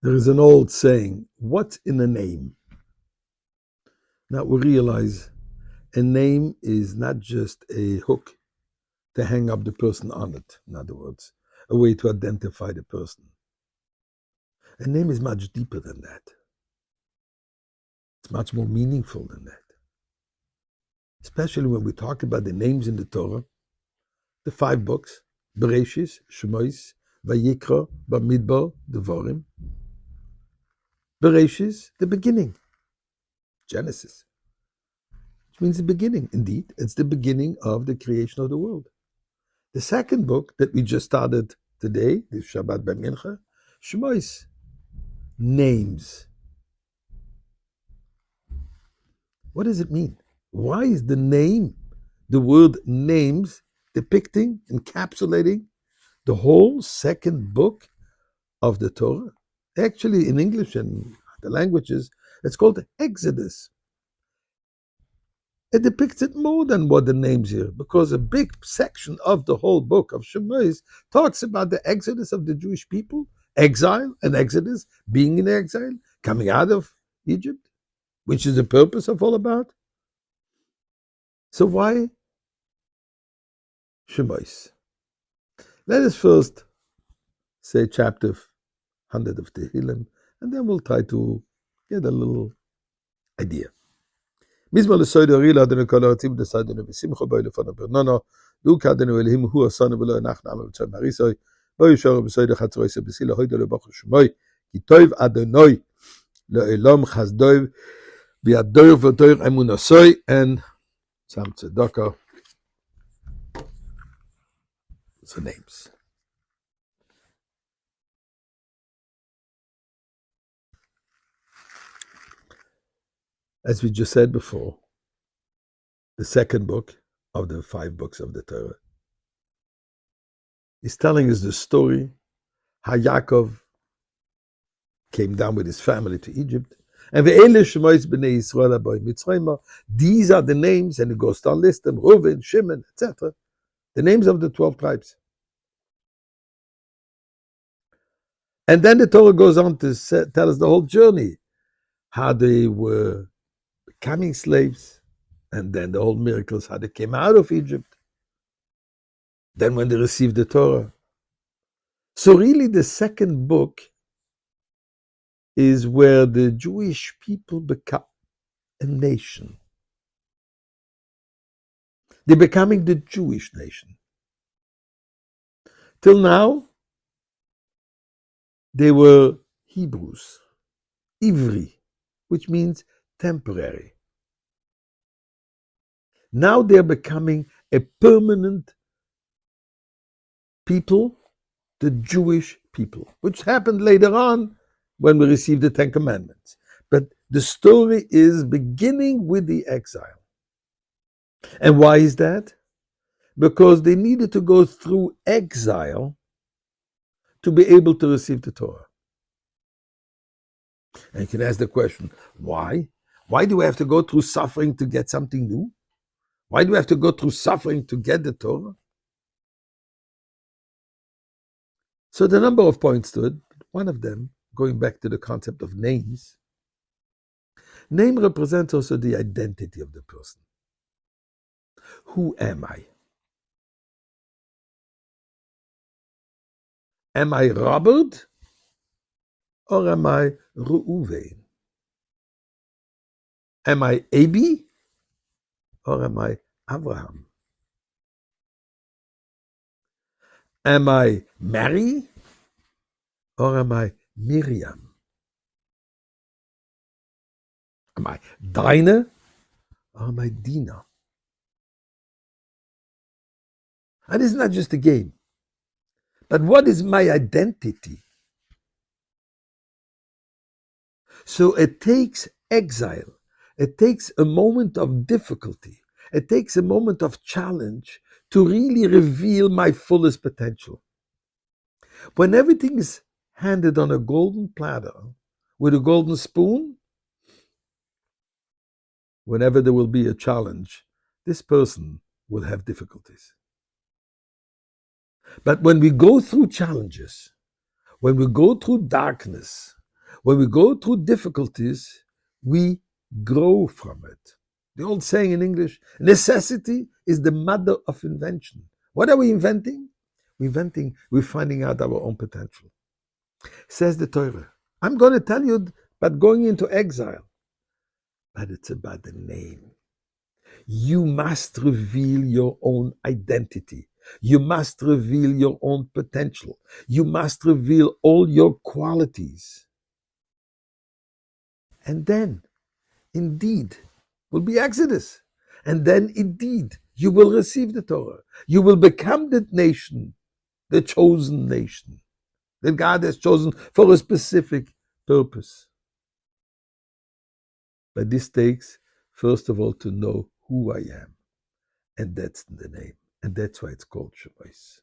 There is an old saying, what's in a name? Now we realize a name is not just a hook to hang up the person on it, in other words, a way to identify the person. A name is much deeper than that. It's much more meaningful than that. Especially when we talk about the names in the Torah, the 5 books, Bereshis, Shemos, Vayikra, Bamidbar, Devarim. Bereshis, the beginning, Genesis, which means the beginning. Indeed, it's the beginning of the creation of the world. The second book that we just started today, the Shabbat Ben Mincha, Shemos, names. What does it mean? Why is the name, the word names, depicting, encapsulating the whole second book of the Torah? Actually, in English and the languages, it's called Exodus. It depicts it more than what the names here, because a big section of the whole book of Shemos talks about the exodus of the Jewish people, exile and exodus, being in exile, coming out of Egypt, which is the purpose of all about. So why Shemos? Let us first say chapter 100 of Tehillim, and then we'll try to get a little idea. מזמור לסויד הרילה אדוני כל הארצים דסיידנו בשמחו בואי לפונו ברנונו דוק אדוני אלוהים הוא אסונו ולא אנחנו עמו וצאן מריסוי בואי ישורו בסויד חצרויסו בסילה הוידו לבוכו שמוי כי טוב אדוני לעולם חסדוי וידור ודור אמונוסוי and some tzedakah, the names. As we just said before, the second book of the 5 books of the Torah is telling us the story how Yaakov came down with his family to Egypt. And these are the names, and it goes down list them, Reuven, Shimon, etc. The names of the 12 tribes. And then the Torah goes on to tell us the whole journey, how they were becoming slaves, and then the whole miracles, how they came out of Egypt, then when they received the Torah. So really the second book is where the Jewish people become a nation. They're becoming the Jewish nation. Till now, they were Hebrews, Ivri, which means temporary. Now they're becoming a permanent people, the Jewish people, which happened later on when we received the 10 Commandments. But the story is beginning with the exile. And why is that? Because they needed to go through exile to be able to receive the Torah. And you can ask the question, why? Why do we have to go through suffering to get something new? Why do we have to go through suffering to get the Torah? So the number of points to it, one of them, going back to the concept of names, name represents also the identity of the person. Who am I? Am I Robert or am I Reuven? Am I Abi or am I Abraham? Am I Mary or am I Miriam? Am I Dinah or am I Dina? And it's not just a game. But what is my identity? So it takes exile. It takes a moment of difficulty. It takes a moment of challenge to really reveal my fullest potential. When everything is handed on a golden platter with a golden spoon, whenever there will be a challenge, this person will have difficulties. But when we go through challenges, when we go through darkness, When we go through difficulties, we grow from it. The old saying in English, necessity is the mother of invention. What are we inventing? We're finding out our own potential. Says the Torah. I'm going to tell you about going into exile, but it's about the name. You must reveal your own identity. You must reveal your own potential. You must reveal all your qualities. And then, indeed, will be Exodus. And then, indeed, you will receive the Torah. You will become the nation, the chosen nation that God has chosen for a specific purpose. But this takes, first of all, to know who I am. And that's the name. And that's why it's called Shabbos.